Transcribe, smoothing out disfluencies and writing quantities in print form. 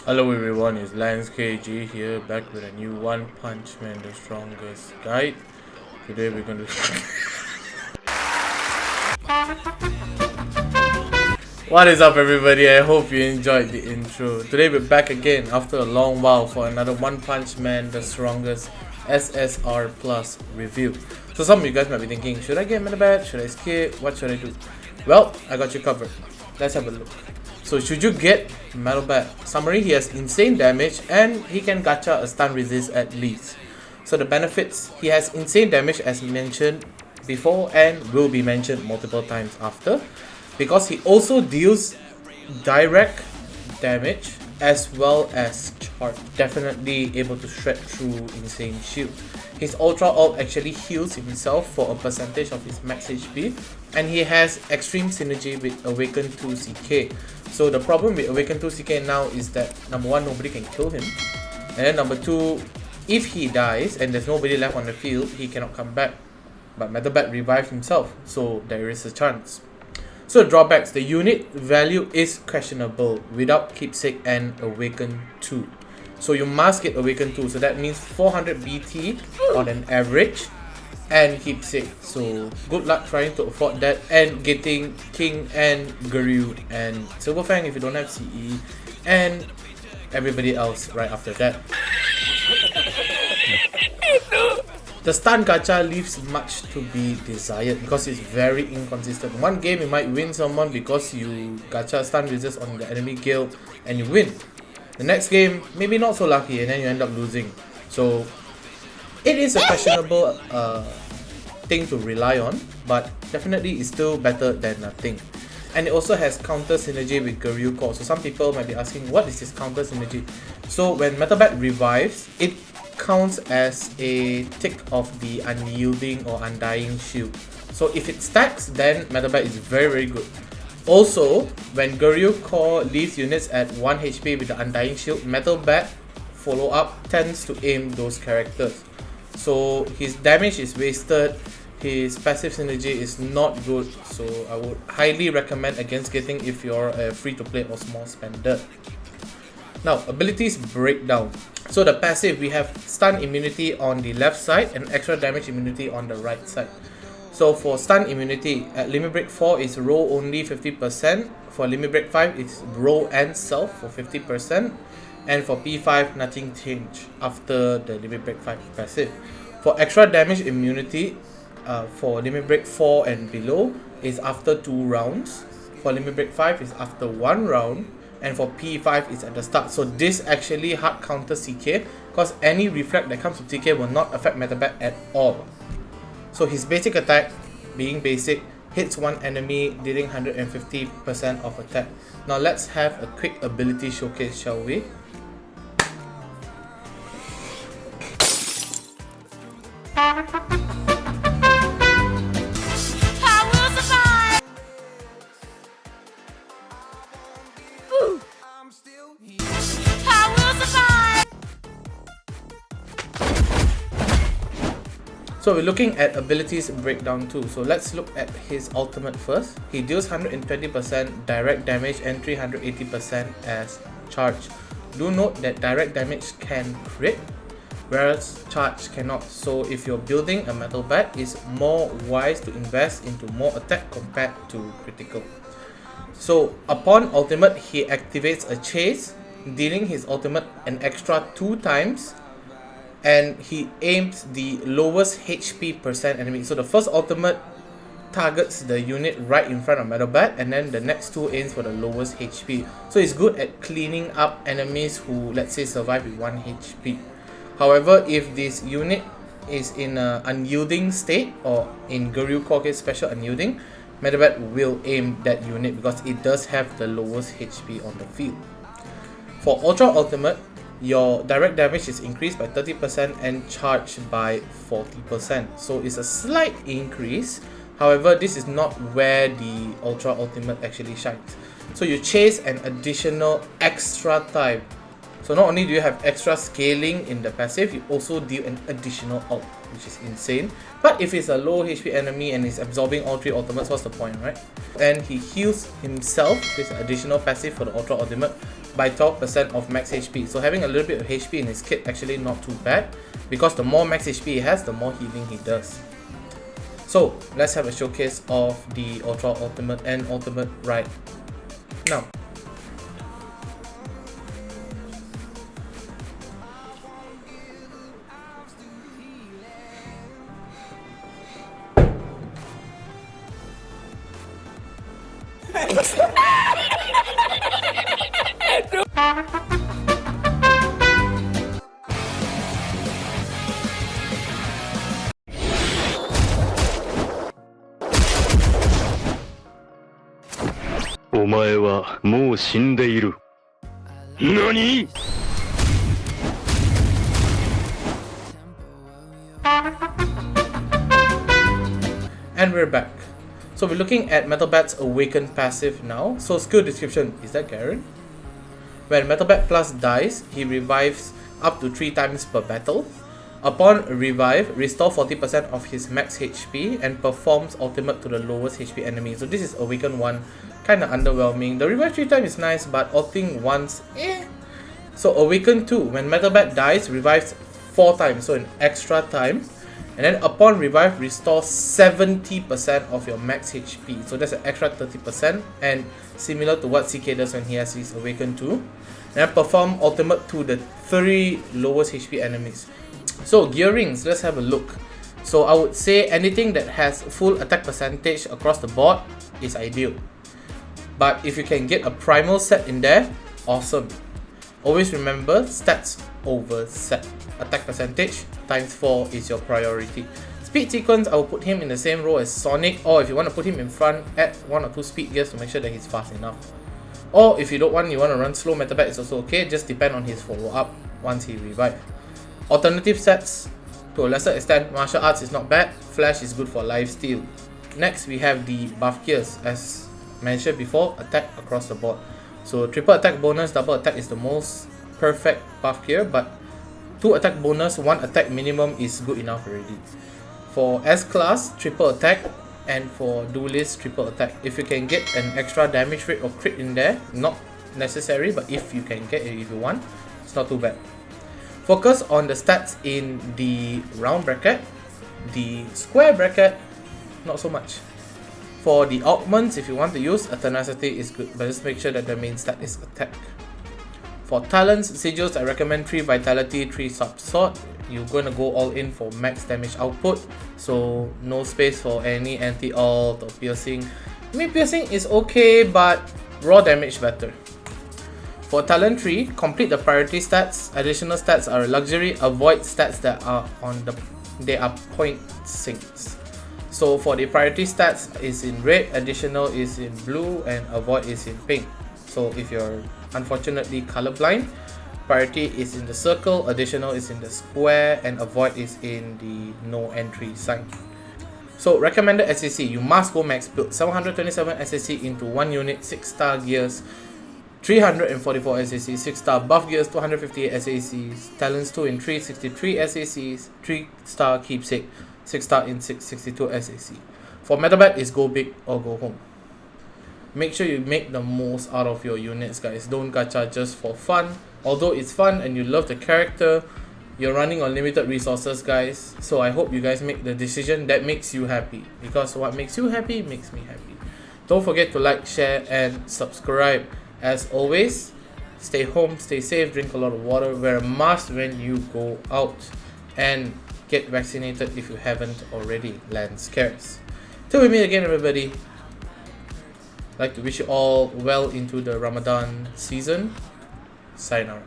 Hello everyone, it's Lance KG here, back with a new One Punch Man the Strongest guide. Today we're gonna What is up everybody, I hope you enjoyed the intro. Today we're back again after a long while for another One Punch Man the Strongest SSR Plus review. So some of you guys might be thinking, should I get Meta Bat? Should I skip? What should I do? Well, I got you covered. Let's have a look. So should you get Metal Bat? Summary, he has insane damage and he can gacha a stun resist at least. So the benefits, he has insane damage as mentioned before and will be mentioned multiple times after, because he also deals direct damage as well as charge. Definitely able to shred through insane shield. His Ultra Ult actually heals himself for a percentage of his max HP, and he has extreme synergy with Awaken 2 CK. So the problem with Awaken 2 CK now is that number one, nobody can kill him, and then number two, if he dies and there's nobody left on the field, he cannot come back. But Metal Bat revives himself, so there is a chance. So drawbacks, the unit value is questionable without Keepsake and Awaken 2. So you must get Awaken 2, so that means 400 BT on an average and Keepsake. So good luck trying to afford that and getting King and Garyu and Silver Fang if you don't have CE, and everybody else right after that. The stun gacha leaves much to be desired because it's very inconsistent. One game you might win someone because you gacha stun resist on the enemy guild and you win. The next game, maybe not so lucky, and then you end up losing. So it is a questionable thing to rely on, but definitely it's still better than nothing. And it also has counter synergy with Garyu Core. So some people might be asking, what is this counter synergy? So when Metal Bat revives, it counts as a tick of the unyielding or undying shield. So if it stacks, then Metal Bat is very good. Also, when Garyu Core leaves units at 1 HP with the Undying Shield, Metal Bat follow-up tends to aim those characters. So his damage is wasted, his passive synergy is not good, so I would highly recommend against getting if you're a free-to-play or small spender. Now, abilities breakdown. So the passive, we have stun immunity on the left side and extra damage immunity on the right side. So for stun immunity, at Limit Break 4 is roll only 50%, for Limit Break 5 it's roll and self for 50%, and for P5 nothing change after the Limit Break 5 passive. For extra damage immunity, for Limit Break 4 and below is after 2 rounds, for Limit Break 5 is after 1 round, and for P5 is at the start. So this actually hard counter CK because any reflect that comes to CK will not affect Metal Bat at all. So his basic attack, being basic, hits one enemy dealing 150% of attack. Now let's have a quick ability showcase, shall we? So we're looking at abilities breakdown too. So let's look at his ultimate first. He deals 120% direct damage and 380% as charge. Do note that direct damage can crit, whereas charge cannot. So if you're building a Metal Bat, it's more wise to invest into more attack compared to critical. So upon ultimate, he activates a chase, dealing his ultimate an extra 2 times, and he aims the lowest HP percent enemy. So the first ultimate targets the unit right in front of Metal Bat, and then the next 2 aims for the lowest HP. So it's good at cleaning up enemies who, let's say, survive with 1 HP. However, if this unit is in an unyielding state, or in Garyu Core case special unyielding, Metal Bat will aim that unit because it does have the lowest HP on the field. For Ultra Ultimate, your direct damage is increased by 30% and charged by 40%. So it's a slight increase. However, this is not where the Ultra Ultimate actually shines. So you chase an additional extra type. So not only do you have extra scaling in the passive, you also deal an additional ult, which is insane. But if it's a low HP enemy and is absorbing all 3 ultimates, what's the point, right? And he heals himself with additional passive for the Ultra Ultimate by 12% of max HP. So having a little bit of HP in his kit actually not too bad, because the more max HP he has, the more healing he does. So let's have a showcase of the Ultra Ultimate and Ultimate right now. Omae wa mou shindeiru. NANI?! And we're back. So we're looking at Metal Bat's Awakened passive now. So skill description, is that Garen? When Metal Bat Plus dies, he revives up to 3 times per battle. Upon revive, restore 40% of his max HP and performs ultimate to the lowest HP enemy. So this is Awaken 1, kinda underwhelming. The revive 3 times is nice, but ulting once, eh. So Awaken 2, when Metal Bat dies, revives 4 times, so an extra time. And then upon revive, restore 70% of your max HP. So that's an extra 30%, and similar to what CK does when he has his Awaken 2. And then perform ultimate to the 3 lowest HP enemies. So gearings, let's have a look. So I would say anything that has full attack percentage across the board is ideal. But if you can get a primal set in there, awesome. Always remember, stats over set. Attack percentage times 4 is your priority. Speed sequence, I will put him in the same row as Sonic, or if you want to put him in front, add 1 or 2 speed gears to make sure that he's fast enough. Or if you don't want, you want to run slow, Metal Bat is also okay, just depend on his follow up once he revives. Alternative sets, to a lesser extent, martial arts is not bad, flash is good for lifesteal. Next we have the buff gears, as mentioned before, attack across the board. So triple attack bonus, double attack is the most perfect buff gear, but 2 attack bonus, 1 attack minimum is good enough already. For S class, triple attack, and for duelist, triple attack. If you can get an extra damage rate or crit in there, not necessary, but if you can get it if you want, it's not too bad. Focus on the stats in the round bracket. The square bracket, not so much. For the augments, if you want to use, Tenacity is good, but just make sure that the main stat is attack. For talents, sigils, I recommend 3 vitality, 3 sub sword. You're gonna go all in for max damage output, so no space for any anti-ult or piercing. I mean, piercing is okay, but raw damage better. For talent 3, complete the priority stats. Additional stats are luxury, avoid stats that are on the point sinks. So for the priority stats is in red, additional is in blue, and avoid is in pink. So if you're unfortunately colorblind, priority is in the circle, additional is in the square, and avoid is in the no entry sign. So recommended SAC, you must go max build. 727 SAC into 1 unit, 6-star gears, 344 SACs, 6-star buff gears, 258 SACs, talents 2 in 3, 63 SACs, 3-star keepsake, 6-star in 6, 62 SAC. For Metal Bat is go big or go home. Make sure you make the most out of your units, guys. Don't gacha just for fun. Although it's fun and you love the character, you're running on limited resources, guys. So I hope you guys make the decision that makes you happy, because what makes you happy makes me happy. Don't forget to like, share, and subscribe. As always, stay home, stay safe, drink a lot of water, wear a mask when you go out, and get vaccinated if you haven't already. Land scarce. Till we meet again, everybody. I'd like to wish you all well into the Ramadan season. Sayonara.